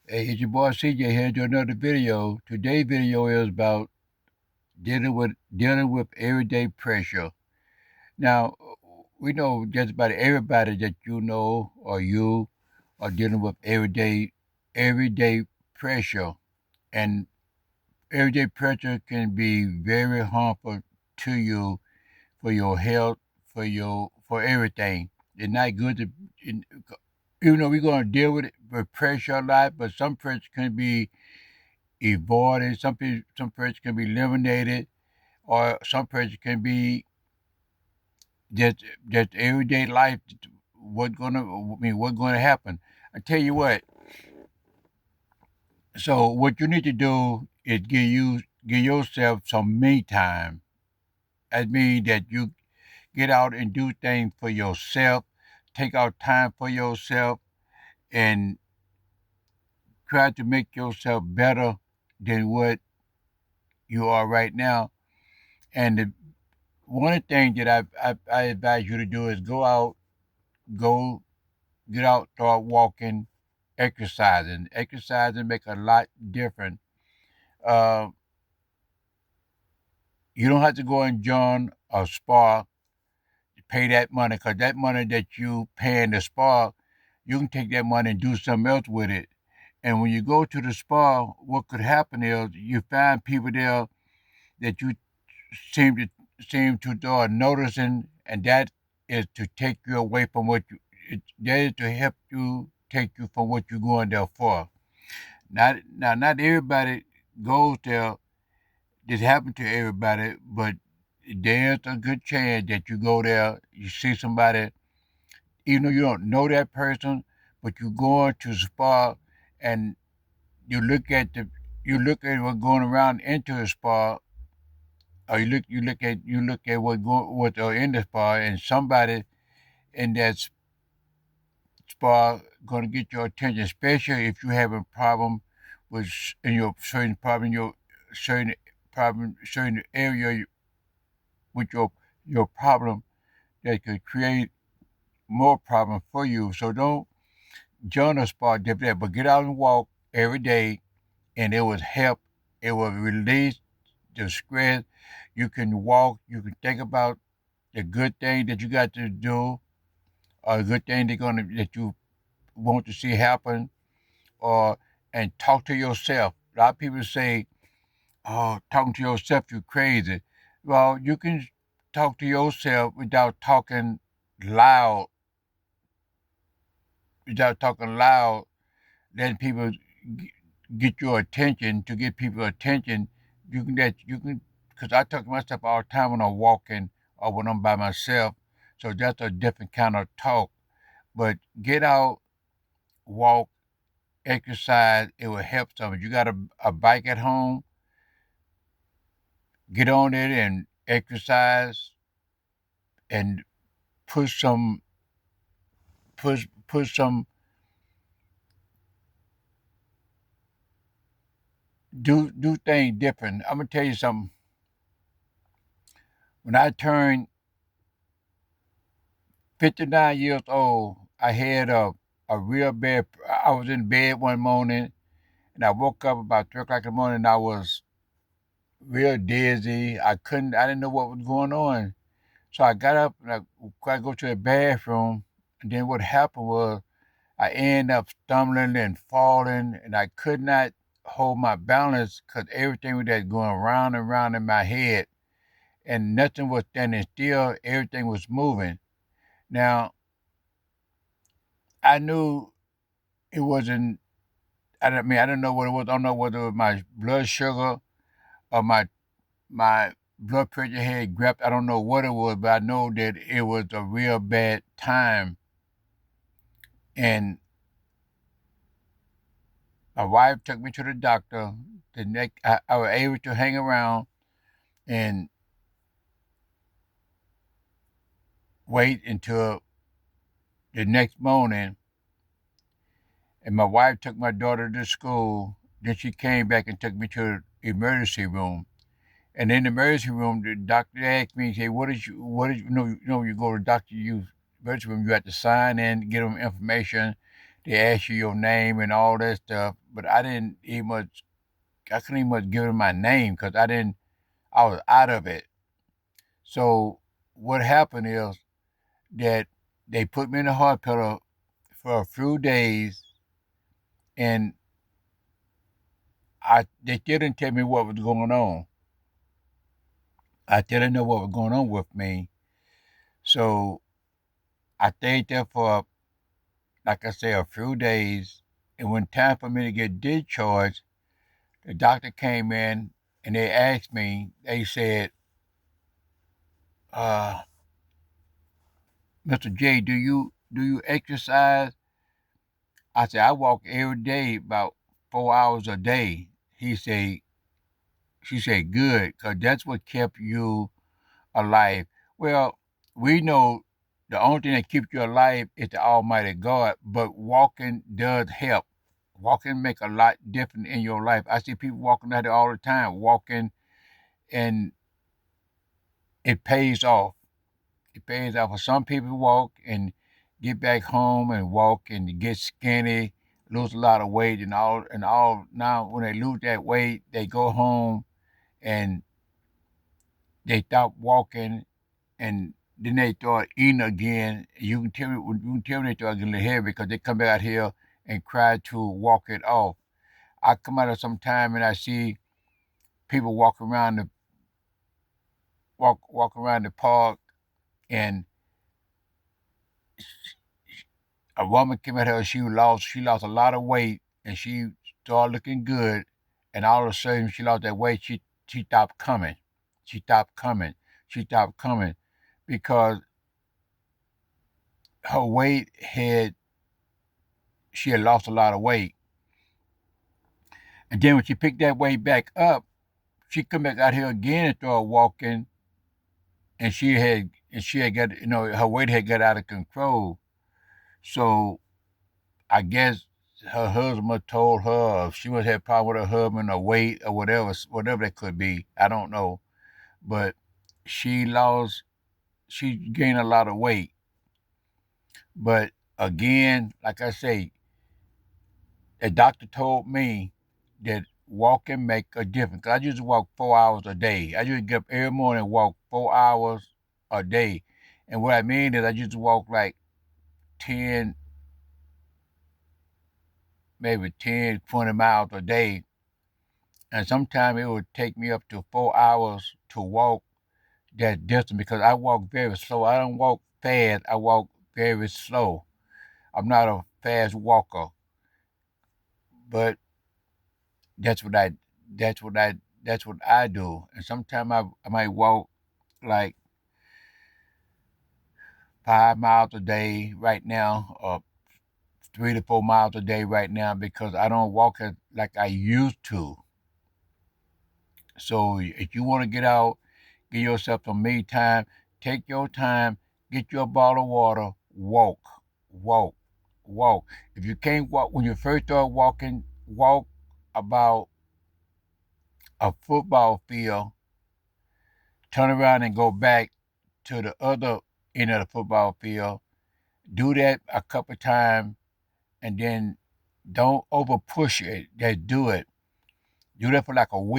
Hey, it's your boy CJ here to another video. Today's video is about dealing with everyday pressure. Now, we know just about everybody that you know or you are dealing with everyday pressure, and everyday pressure can be very harmful to you for your health, for everything. It's not good to, in- even though we're going to deal with it with pressure a lot, but some pressure can be avoided. Some pressure can be eliminated, or some pressure can be just everyday life. What's gonna happen? I tell you what. So what you need to do is give yourself some me time. That means that you get out and do things for yourself. Take out time for yourself and try to make yourself better than what you are right now. And one of the things that I advise you to do is go get out, start walking, exercising. Exercising make a lot different. Uh, you don't have to go and join a spa to pay that money, because that money that you pay in the spa, you can take that money and do something else with it. And when you go to the spa, what could happen is you find people there that you seem to seem to start noticing, and that is to take you away from that is to help you take you from what you're going there for. Not everybody goes there. This happens to everybody, but there's a good chance that you go there, you see somebody, even though you don't know that person, but you go into the spa and you look at the you look at what's going around into the spa, or you look at what's in the spa, and somebody in that spa going to get your attention, especially if you have a problem with in your certain problem, your certain certain area with your problem that could create more problem for you. So don't join a spa dip that, but get out and walk every day, and it will help. It will release the stress. You can walk. You can think about the good thing that you got to do, or the good thing that you want to see happen, or and talk to yourself. A lot of people say, "Oh, talking to yourself, you crazy." Well, you can talk to yourself loud, without talking loud, letting people get your attention. To get people attention, you can, because I talk to myself all the time when I'm walking or when I'm by myself. So that's a different kind of talk. But get out, walk, exercise. It will help some. If you got a bike at home, get on it and exercise and put some put some do things different. I'm gonna tell you something. When I turned 59 years old, I had a real bad. I was in bed one morning and I woke up about 3 o'clock in the morning. And I was real dizzy. I didn't know what was going on. So I got up and I go to the bathroom. And then what happened was I ended up stumbling and falling, and I could not hold my balance because everything was just going round and round in my head, and nothing was standing still. Everything was moving. Now I knew it wasn't. I don't know what it was. I don't know whether it was my blood sugar or my blood pressure had grabbed. I don't know what it was, but I know that it was a real bad time. And my wife took me to the doctor. I was able to hang around and wait until the next morning. And my wife took my daughter to school. Then she came back and took me to the emergency room. And in the emergency room, the doctor asked me, he said, you know, you go to the doctor, emergency room, you have to sign in, get them information. they ask you your name and all that stuff. But I didn't even much. I couldn't even much give them my name because I didn't. I was out of it. So what happened is that they put me in the hospital for a few days, and they still didn't tell me what was going on. I still didn't know what was going on with me. So I stayed there for, like I say, a few days. And when time for me to get discharged, the doctor came in and they asked me. They said, uh, "Mr. J, do you exercise?" I said, "I walk every day about 4 hours a day." He said, "She said, good, because that's what kept you alive." Well, we know the only thing that keeps you alive is the Almighty God, but walking does help. Walking make a lot different in your life. I see people walking out there all the time, walking, and it pays off. It pays off. For some people walk and get back home and walk and get skinny, lose a lot of weight and all. Now when they lose that weight, they go home and they stop walking and then they start eating again. You can tell me they start getting heavy because they come back out here and try to walk it off. I come out of some time and I see people walk around the park, and a woman came out here. She lost a lot of weight and she started looking good, and all of a sudden she lost that weight. She stopped coming. She stopped coming. She stopped coming because her weight had she had lost a lot of weight. And then when she picked that weight back up, she come back out here again and started walking, and she had got her weight had got out of control. So I guess her husband must told her she must have problem with her husband or weight or whatever that could be. I don't know, but she lost she gained a lot of weight. But again, like I say, the doctor told me that walking make a difference. 'Cause I used to walk 4 hours a day. I used to get up every morning and walk 4 hours a day. And what I mean is I used to walk like 10, maybe 10, 20 miles a day. And sometimes it would take me up to 4 hours to walk that distance because I walk very slow. I don't walk fast. I walk very slow. I'm not a fast walker, but that's what I that's what I that's what I do. And sometimes I might walk like 5 miles a day right now, or 3 to 4 miles a day right now because I don't walk it like I used to. So if you want to get out, give yourself some me time, take your time, get your bottle of water, walk, walk, walk. If you can't walk when you first start walking, walk about a football field, turn around and go back to the other end of the football field. Do that a couple times and then don't over push it. Just do it. Do that for like a week.